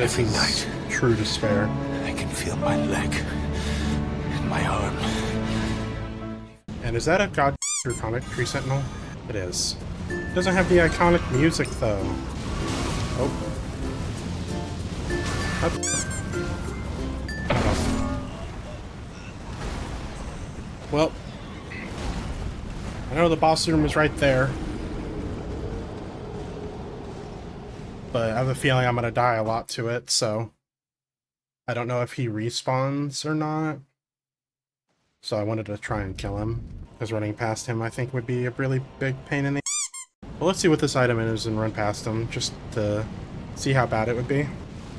Every night, true despair. I can feel my leg and my arm. And is that a god true comic tree sentinel? It is. It doesn't have the iconic music though. Oh. Up. Well, I know the boss room is right there, but I have a feeling I'm gonna die a lot to it, so I don't know if he respawns or not. So I wanted to try and kill him, because running past him I think would be a really big pain in the... Well, let's see what this item is and run past him, just to see how bad it would be.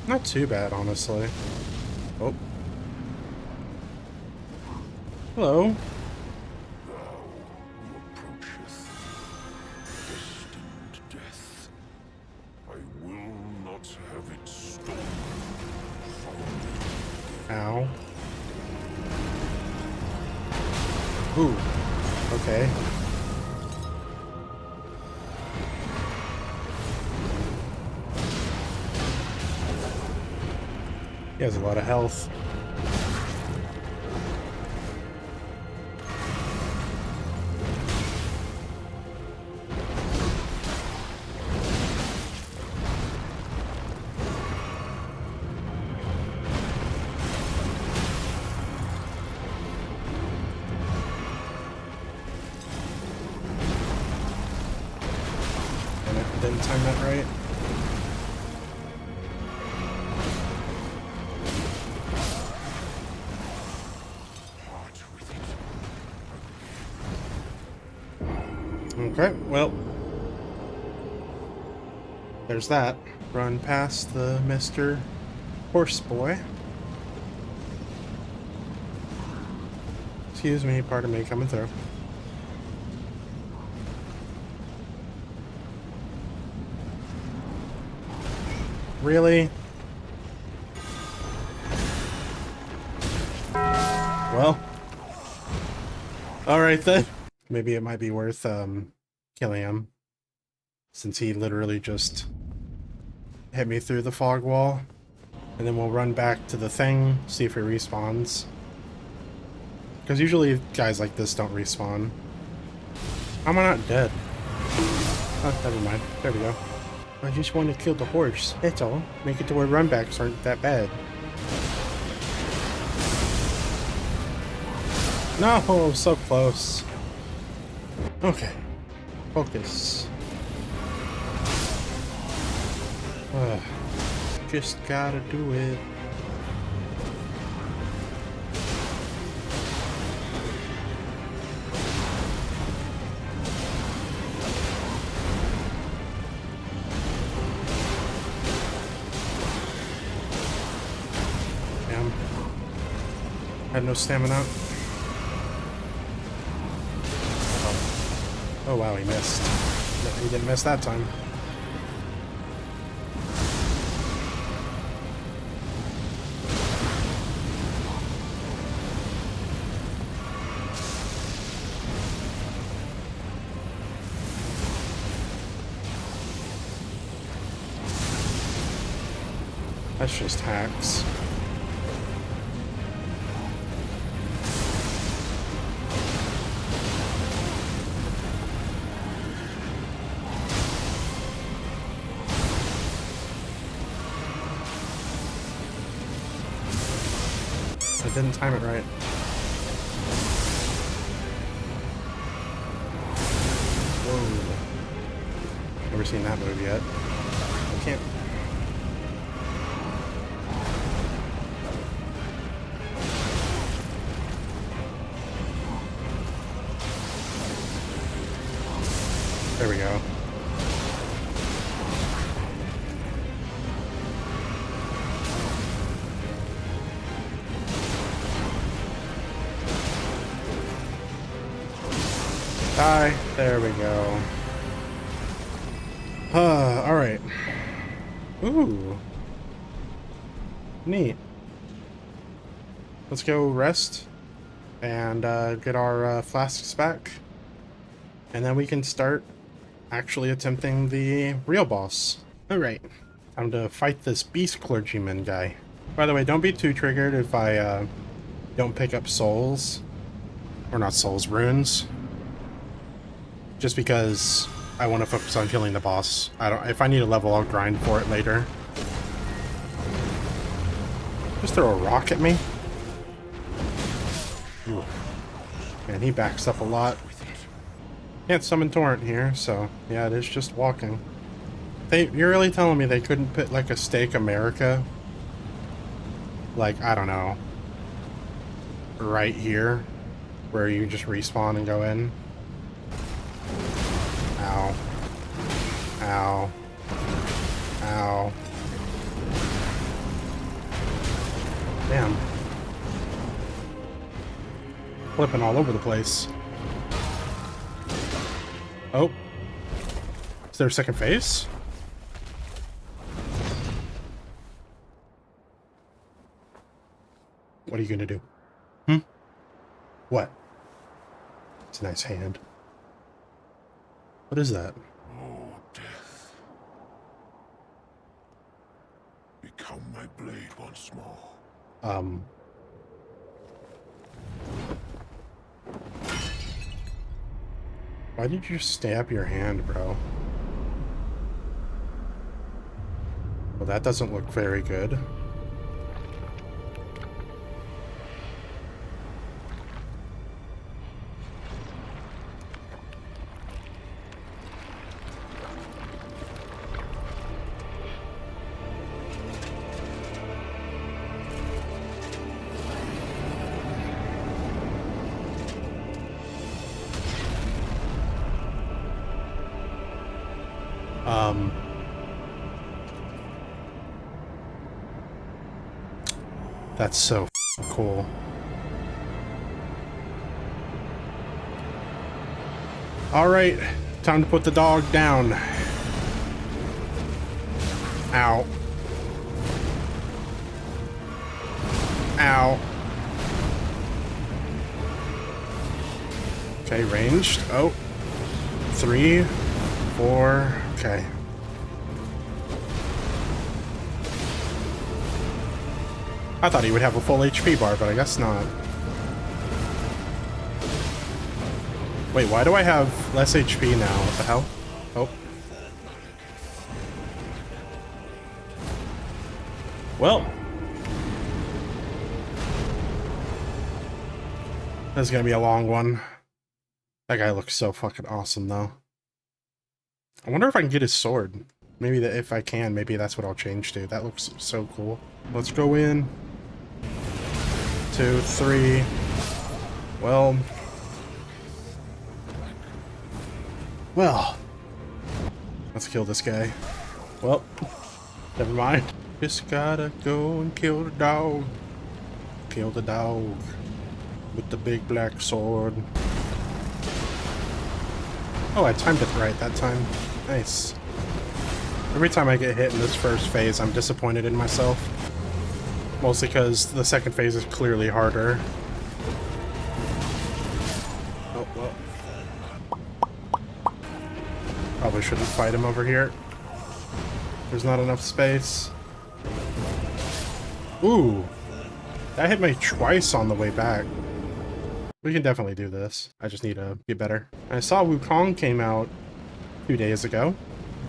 Not too bad, honestly. Oh. Hello. Approacheth destined death. I will not have it stolen from me. Ow. Ooh. Okay. He has a lot of health. And I didn't time that right. Okay, well, there's that. Run past the Mr. Horse Boy. Excuse me, pardon me, coming through. Really? Well, alright then. Maybe it might be worth, killing him, since he literally just hit me through the fog wall. And then we'll run back to the thing, see if he respawns. Because usually guys like this don't respawn. How am I not dead? Oh, never mind. There we go. I just want to kill the horse. That's all. Make it to where runbacks aren't that bad. No, so close. Okay. Focus. Just gotta do it. Damn. Had no stamina. Oh wow, he missed. No, he didn't miss that time. That's just hacks. I didn't time it right. Whoa. Never seen that move yet. I can't. There we go. Die. There we go. Alright. Ooh. Neat. Let's go rest and get our flasks back. And then we can start actually attempting the real boss. Alright. Time to fight this beast clergyman guy. By the way, don't be too triggered if I don't pick up souls. Or not souls, runes. Just because I want to focus on killing the boss. If I need a level, I'll grind for it later. Just throw a rock at me. Ooh. Man, he backs up a lot. Can't summon Torrent here, so yeah, it is just walking. You're really telling me they couldn't put like a Stake America? Like, I don't know. Right here? Where you just respawn and go in? Ow. Ow. Ow. Damn. Flipping all over the place. Oh. Is there a second phase? What are you gonna do? Hmm? What? It's a nice hand. What is that? Oh, death. Become my blade once more. Why did you stab your hand, bro? Well, that doesn't look very good. That's so cool. All right, time to put the dog down. Ow. Ow. Okay, ranged. Oh. 3, 4. Okay. I thought he would have a full HP bar, but I guess not. Wait, why do I have less HP now? What the hell? Oh. Well. This is gonna be a long one. That guy looks so fucking awesome, though. I wonder if I can get his sword. Maybe if I can, maybe that's what I'll change to. That looks so cool. Let's go in. 2, 3. Well. Let's kill this guy. Well, never mind. Just gotta go and kill the dog. Kill the dog. With the big black sword. Oh, I timed it right that time. Nice. Every time I get hit in this first phase, I'm disappointed in myself. Mostly because the second phase is clearly harder. Oh, well. Probably shouldn't fight him over here. There's not enough space. Ooh. That hit me twice on the way back. We can definitely do this. I just need to get better. I saw Wukong came out 2 days ago.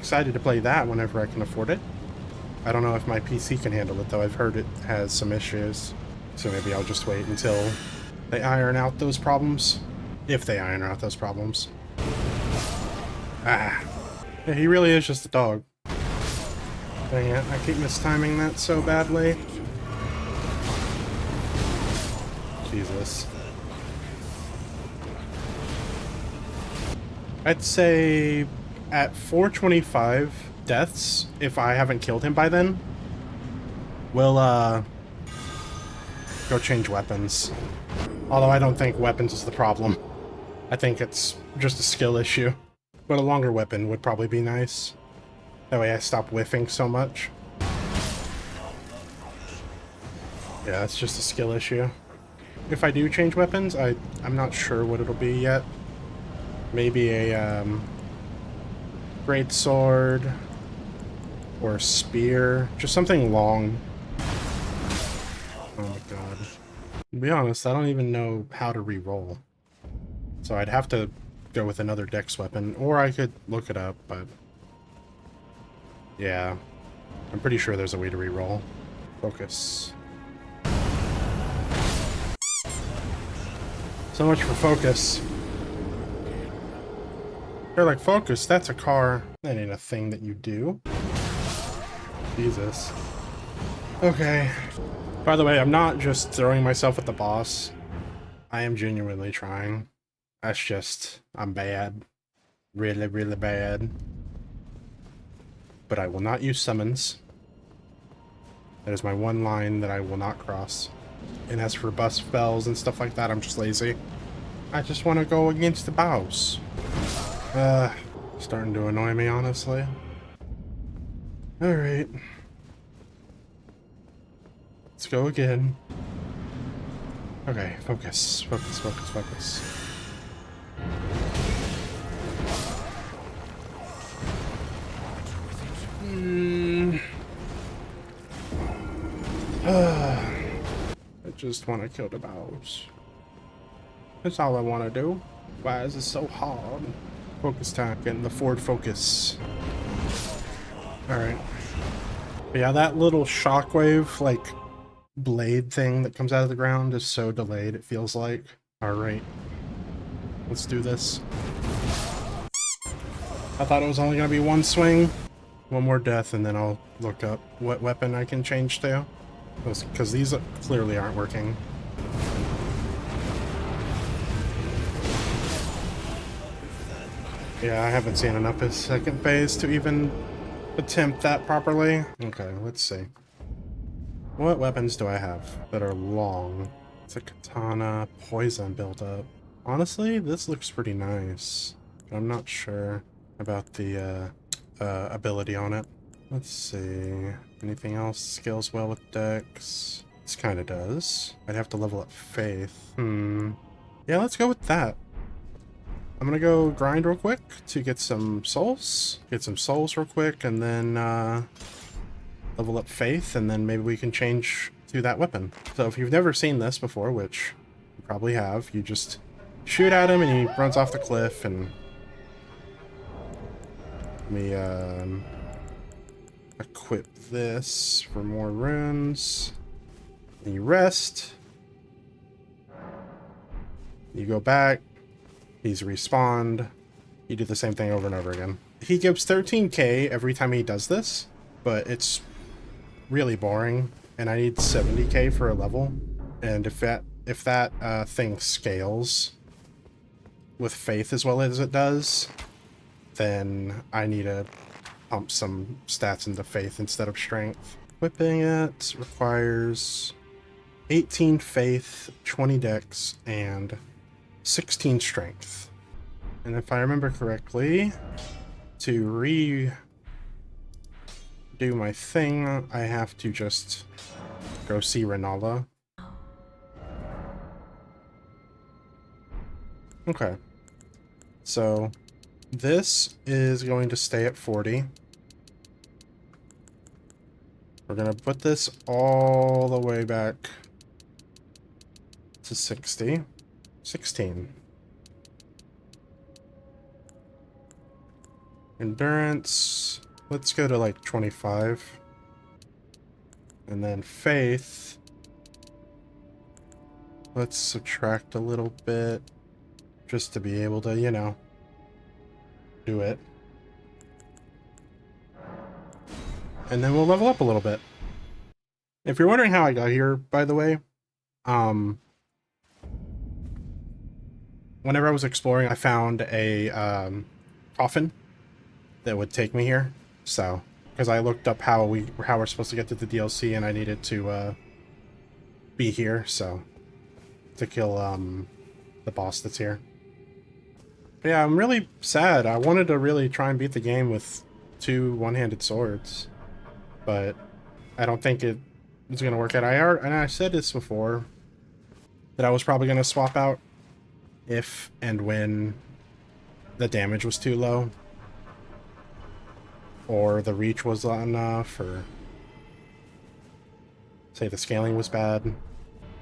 Excited to play that whenever I can afford it. I don't know if my PC can handle it, though. I've heard it has some issues. So maybe I'll just wait until they iron out those problems. If they iron out those problems. Ah. Yeah, he really is just a dog. Dang it, I keep mistiming that so badly. Jesus. I'd say at 425 deaths, if I haven't killed him by then, we'll go change weapons. Although I don't think weapons is the problem. I think it's just a skill issue. But a longer weapon would probably be nice. That way I stop whiffing so much. Yeah, it's just a skill issue. If I do change weapons, I'm not sure what it'll be yet. Maybe a great sword, Or a spear. Just something long. Oh my god. To be honest, I don't even know how to re-roll. So I'd have to go with another dex weapon, or I could look it up, but... yeah. I'm pretty sure there's a way to re-roll. Focus. So much for focus. They're like, focus, that's a car. That ain't a thing that you do. Jesus. Okay. By the way, I'm not just throwing myself at the boss. I am genuinely trying. That's just, I'm bad. Really, really bad. But I will not use summons. That is my one line that I will not cross. And as for bus spells and stuff like that, I'm just lazy. I just want to go against the boss. Starting to annoy me, honestly. Alright. Let's go again. Okay, focus, focus, focus, focus. I just want to kill the boss. That's all I want to do. Why is it so hard? Focus time, getting the forward focus. Alright. Yeah, that little shockwave, like, blade thing that comes out of the ground is so delayed, it feels like. Alright. Let's do this. I thought it was only going to be one swing. One more death, and then I'll look up what weapon I can change to. Because these clearly aren't working. Yeah, I haven't seen enough of second phase to even attempt that properly. Okay, let's see. What weapons do I have that are long? It's a katana, poison buildup. Honestly, this looks pretty nice. But I'm not sure about the ability on it. Let's see. Anything else scales well with dex? This kind of does. I'd have to level up faith. Yeah, let's go with that. I'm gonna go grind real quick to get some souls. Get some souls real quick, and then level up faith, and then maybe we can change to that weapon. So if you've never seen this before, which you probably have, you just shoot at him and he runs off the cliff, and let me equip this for more runes. And you rest. You go back. He's respawned. You do the same thing over and over again. He gives 13k every time he does this, but it's really boring, and I need 70k for a level. And if that thing scales with faith as well as it does, then I need to pump some stats into faith instead of strength. Equipping it requires 18 faith, 20 dex, and 16 strength. And if I remember correctly, to redo my thing, I have to just go see Renala. Okay. So this is going to stay at 40. We're going to put this all the way back to 60. 16. Endurance, let's go to like 25. And then faith, let's subtract a little bit just to be able to, you know, do it. And then we'll level up a little bit. If you're wondering how I got here, by the way, whenever I was exploring, I found a coffin that would take me here. So, because I looked up how we're supposed to get to the DLC, and I needed to be here, so to kill the boss that's here. But yeah, I'm really sad. I wanted to really try and beat the game with 2 one-handed swords, but I don't think it's gonna work out. And I said this before, that I was probably gonna swap out if and when the damage was too low. or the reach was not enough, or say the scaling was bad.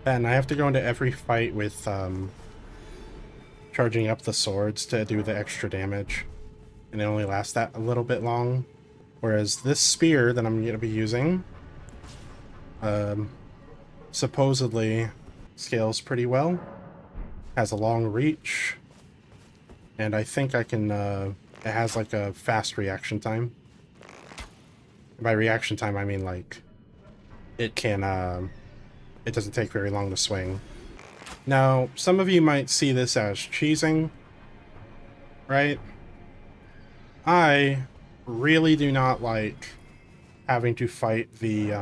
And I have to go into every fight with charging up the swords to do the extra damage, and it only lasts that a little bit long. Whereas this spear that I'm going to be using supposedly scales pretty well, has a long reach, and I think I can, it has like a fast reaction time. By reaction time, I mean like it can, it doesn't take very long to swing. Now, some of you might see this as cheesing, right? I really do not like having to fight the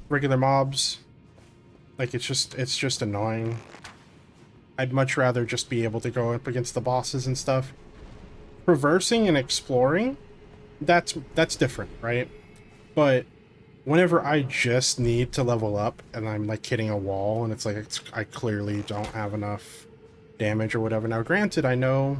regular mobs. Like, it's just annoying. I'd much rather just be able to go up against the bosses and stuff. Traversing and exploring, that's different, right? But whenever I just need to level up and I'm like hitting a wall and it's like I clearly don't have enough damage or whatever. Now, granted, I know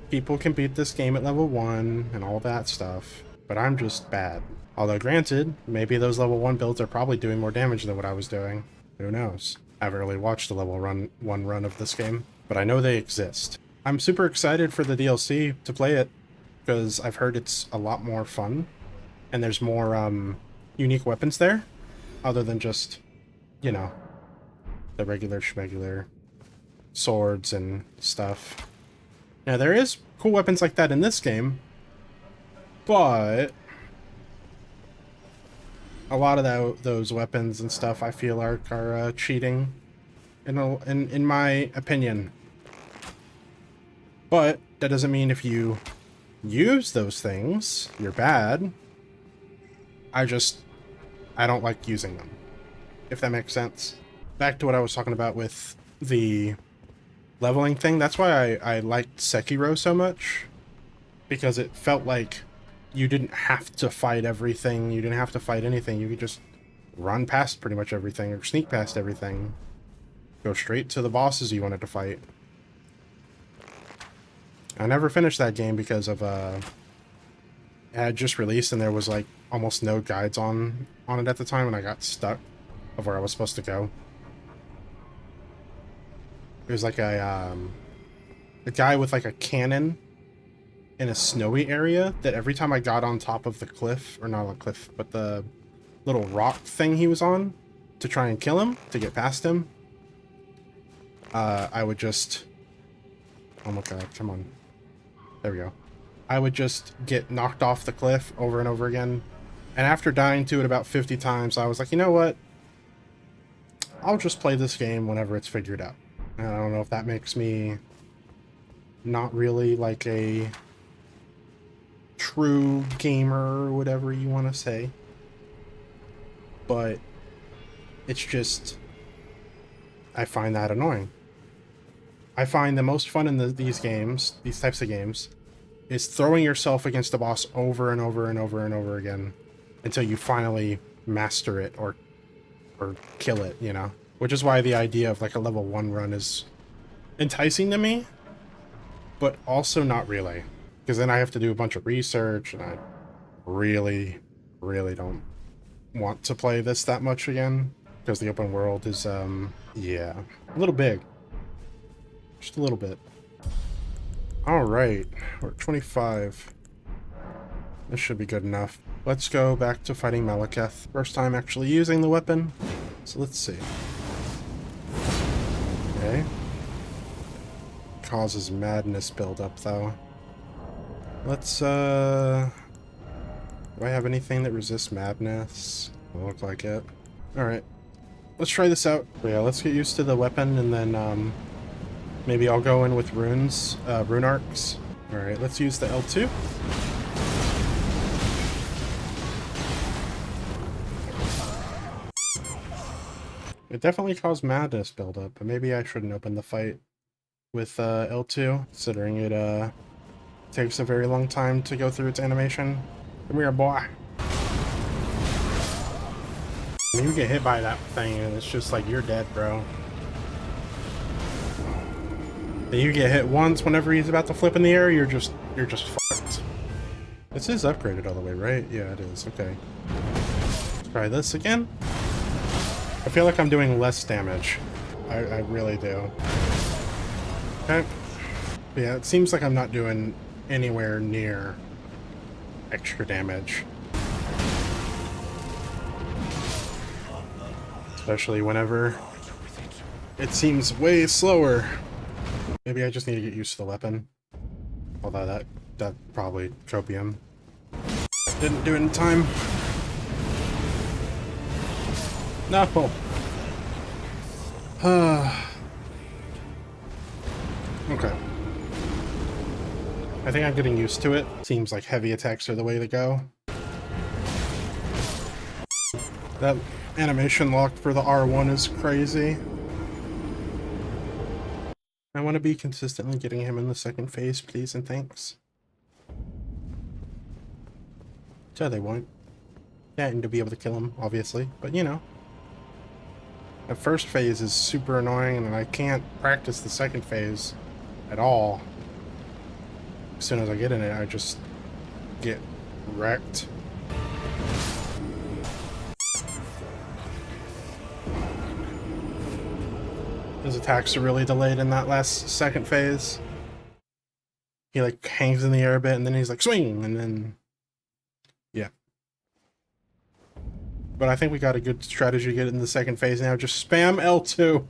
people can beat this game at level 1 and all that stuff, but I'm just bad. Although, granted, maybe those level 1 builds are probably doing more damage than what I was doing. Who knows? I haven't really watched the level 1 run of this game, but I know they exist. I'm super excited for the DLC to play it, because I've heard it's a lot more fun, and there's more unique weapons there, other than just, you know, the regular schmegular swords and stuff. Now, there is cool weapons like that in this game, but a lot of those weapons and stuff I feel are cheating, in my opinion. But that doesn't mean if you use those things, you're bad. I don't like using them, if that makes sense. Back to what I was talking about with the leveling thing. That's why I liked Sekiro so much, because it felt like you didn't have to fight everything. You didn't have to fight anything. You could just run past pretty much everything, or sneak past everything. Go straight to the bosses you wanted to fight. I never finished that game because of it had just released and there was like almost no guides on it at the time, and I got stuck of where I was supposed to go. It was like a guy with like a cannon in a snowy area that every time I got on top of the cliff, or not a cliff, but the little rock thing he was on to try and kill him, to get past him, I would just... Oh my god, come on. There we go. I would just get knocked off the cliff over and over again. And after dying to it about 50 times, I was like, you know what? I'll just play this game whenever it's figured out. And I don't know if that makes me not really like a true gamer or whatever you want to say. But it's just... I find that annoying. I find the most fun in these games, these types of games, is throwing yourself against the boss over and over and over and over again until you finally master it or kill it, you know? Which is why the idea of like a level 1 run is enticing to me, but also not really. Because then I have to do a bunch of research, and I really, really don't want to play this that much again. Because the open world is, yeah, a little big. Just a little bit. Alright, we're at 25. This should be good enough. Let's go back to fighting Maliketh. First time actually using the weapon. So let's see. Okay. Causes madness buildup though. Let's, do I have anything that resists madness? Doesn't look like it. Alright. Let's try this out. But yeah, let's get used to the weapon, and then, maybe I'll go in with runes, rune arcs. Alright, let's use the L2. It definitely caused madness buildup, but maybe I shouldn't open the fight with L2, considering it takes a very long time to go through its animation. Come here, boy. When you get hit by that thing, and it's just like, you're dead, bro. You get hit once whenever he's about to flip in the air, you're just fucked. This is upgraded all the way, right? Yeah, it is. Okay. Let's try this again. I feel like I'm doing less damage. I really do. Okay. But yeah, it seems like I'm not doing anywhere near extra damage. Especially whenever it seems way slower. Maybe I just need to get used to the weapon. Although that probably copium. Didn't do it in time. No. Okay. I think I'm getting used to it. Seems like heavy attacks are the way to go. That animation lock for the R1 is crazy. I want to be consistently getting him in the second phase, please and thanks. So they won't. Yeah, and to be able to kill him, obviously, but you know. The first phase is super annoying, and I can't practice the second phase at all. As soon as I get in it, I just get wrecked. His attacks are really delayed in that last second phase. He like hangs in the air a bit, and then he's like swing, and then yeah. But I think we got a good strategy to get in the second phase now. Just spam L2.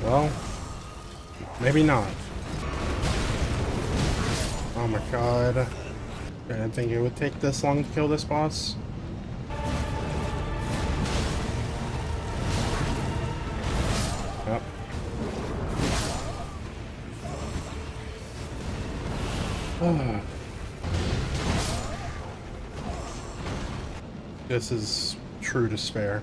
Well, maybe not. Oh my god. I didn't think it would take this long to kill this boss. Yep. This is true despair.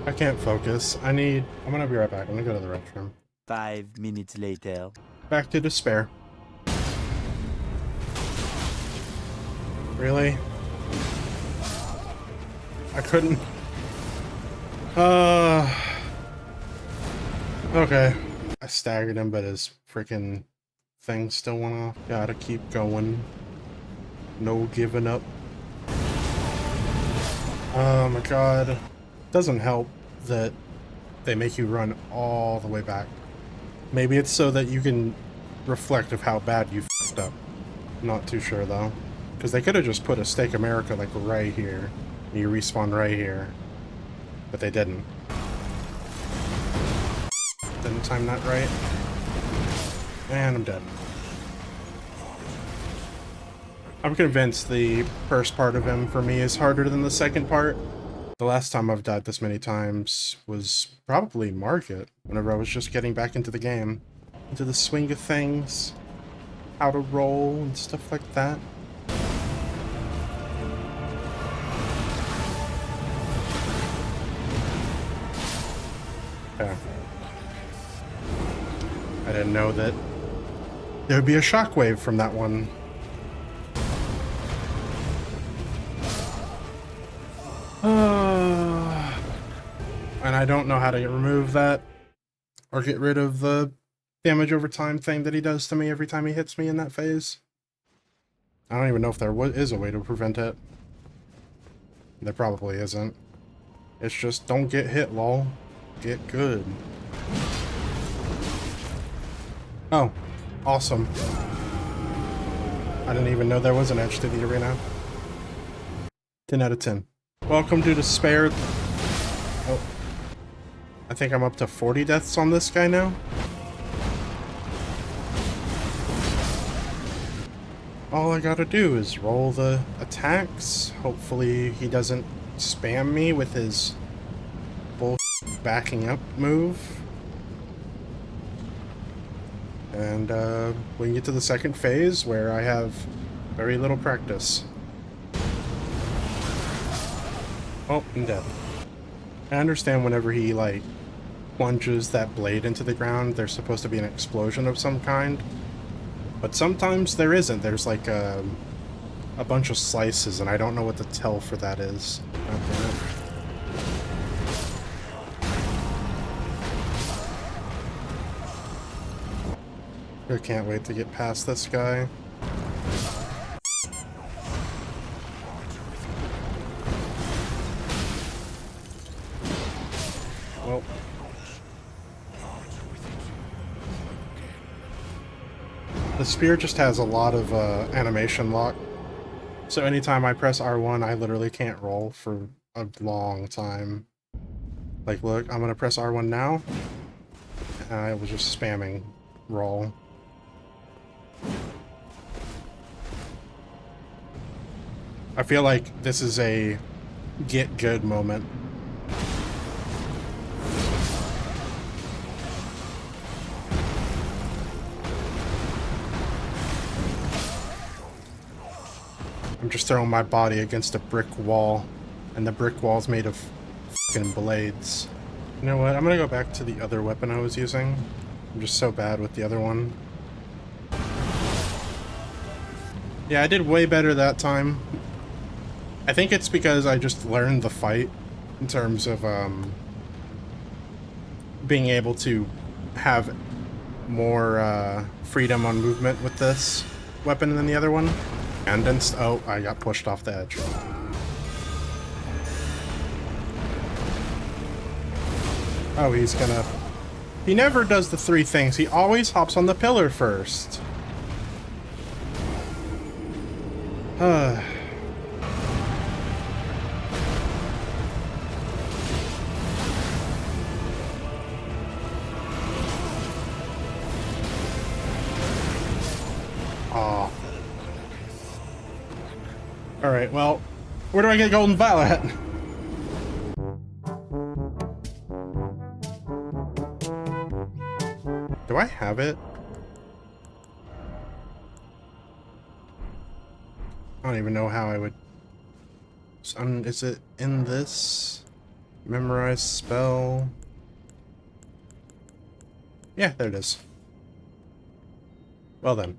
I can't focus. I'm gonna be right back. I'm gonna go to the restroom. 5 minutes later. Back to despair. Really? I couldn't. Okay. I staggered him, but his freaking thing still went off. Gotta keep going. No giving up. Oh my god. Doesn't help that they make you run all the way back. Maybe it's so that you can reflect of how bad you f***ed up. Not too sure though. Because they could have just put a Stake America like right here. And you respawn right here. But they didn't. Didn't time that right. And I'm dead. I'm convinced the first part of him for me is harder than the second part. The last time I've died this many times was probably Market, whenever I was just getting back into the game. Into the swing of things, how to roll and stuff like that. Okay. I didn't know that there would be a shockwave from that one. And I don't know how to remove that or get rid of the damage over time thing that he does to me every time he hits me in that phase. I don't even know if there is a way to prevent it. There probably isn't. It's just don't get hit, lol. Get good. Oh, awesome. I didn't even know there was an edge to the arena. 10 out of 10. Welcome to Despair. Oh. I think I'm up to 40 deaths on this guy now. All I gotta do is roll the attacks. Hopefully he doesn't spam me with his bull backing up move. And we can get to the second phase where I have Very little practice. Oh, I'm dead. I understand whenever he, like, plunges that blade into the ground, there's supposed to be an explosion of some kind. But sometimes there isn't. There's, like, a bunch of slices, and I don't know what the tell for that is. God damn it. I can't wait to get past this guy. Well. The spear just has a lot of animation lock. So anytime I press R1, I literally can't roll for a long time. Like, look, I'm gonna press R1 now. And I was just spamming roll. I feel like this is a get good moment. I'm just throwing my body against a brick wall, and the brick wall's made of fucking blades. You know what? I'm gonna go back to the other weapon I was using. I'm just so bad with the other one. Yeah, I did way better that time. I think it's because I just learned the fight in terms of being able to have more freedom on movement with this weapon than the other one. And then, oh, I got pushed off the edge. Oh, he's gonna... He never does the three things. He always hops on the pillar first. Aw. Alright, well, where do I get golden vial at? Do I have it? I don't even know how I would... Is it in this? Memorize spell? Yeah, there it is. Well then.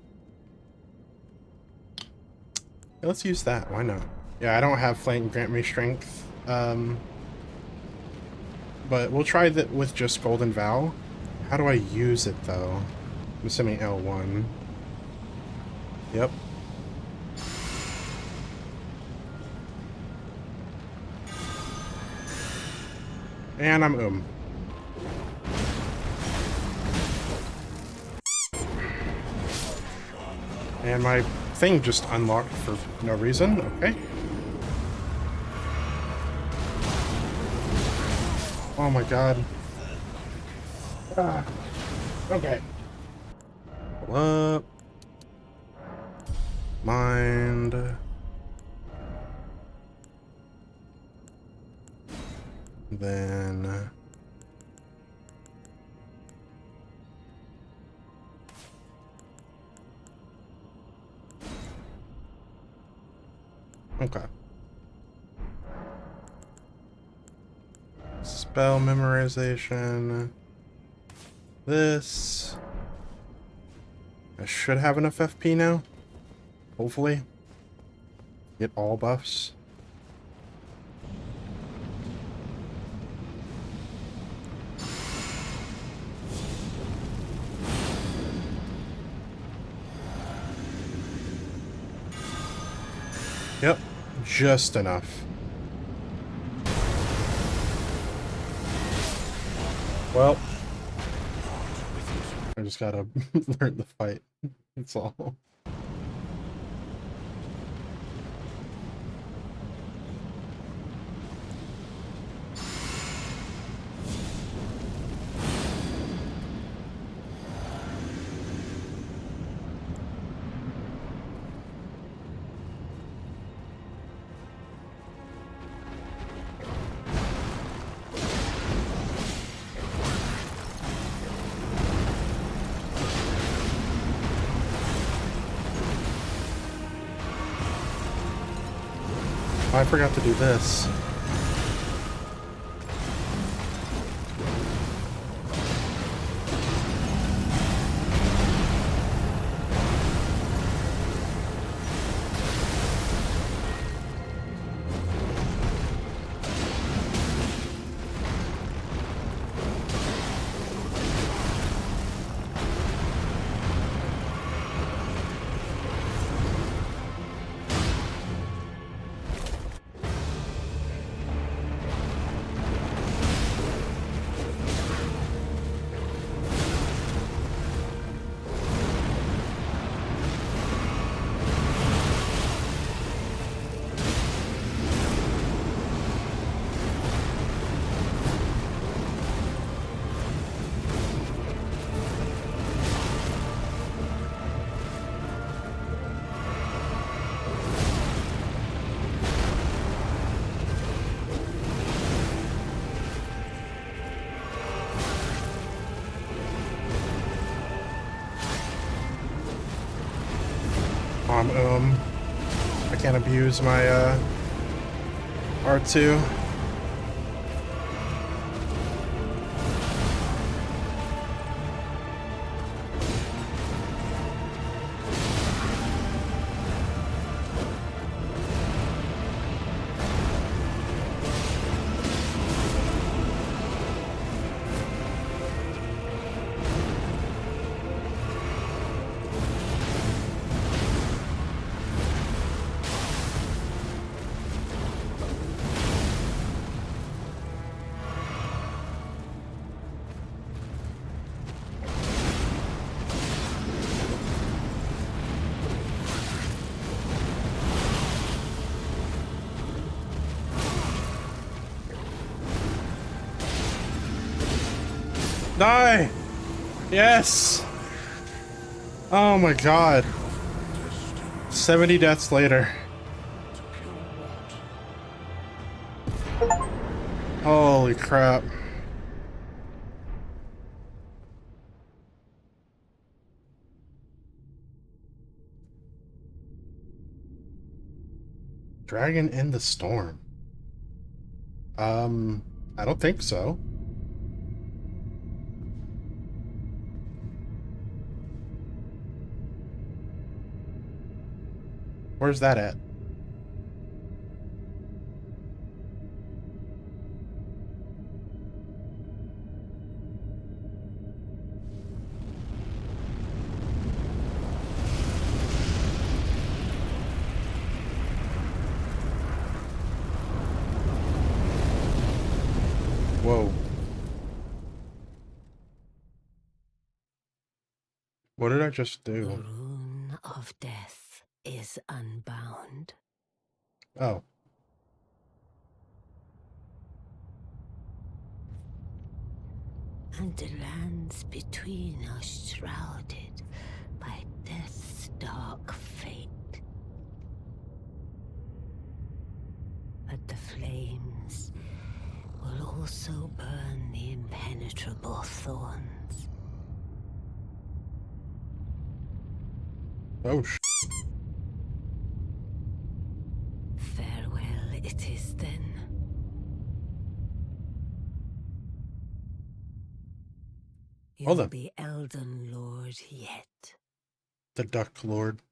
Yeah, let's use that, why not? Yeah, I don't have Flame grant me strength. But we'll try that with just Golden Vow. How do I use it though? I'm assuming L1. Yep. And I'm And my thing just unlocked for no reason. Okay. Oh my god. Okay. Pull up. Mind. Then... Okay. Spell memorization. This. I should have enough FP now. Hopefully. Get all buffs. Yep, just enough. Well, I just gotta learn the fight. That's all. I forgot to do this. I can't abuse my R2. Die! Yes! Oh my god. 70 deaths later. Holy crap. Dragon in the Storm. I don't think so. Where's that at? Whoa. What did I just The do? rune of death is unbound. Oh. And the lands between are shrouded by death's dark fate. But the flames will also burn the impenetrable thorns. Oh, Farewell it is then. Hold You'll on. be Elden Lord yet. The Duck Lord.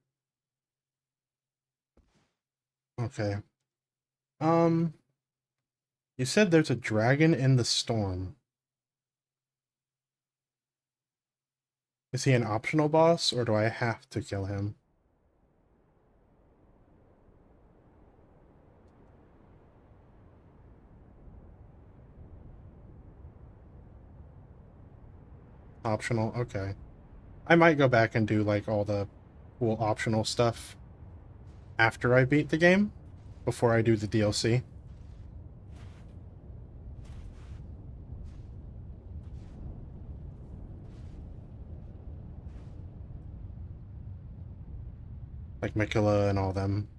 Okay. You said there's a dragon in the storm. Is he an optional boss, or do I have to kill him? Optional, okay. I might go back and do, like, all the cool optional stuff after I beat the game, before I do the DLC. Like Mikula and all them.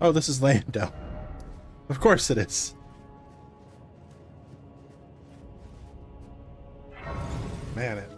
Oh, this is Lando. Of course it is. Man, it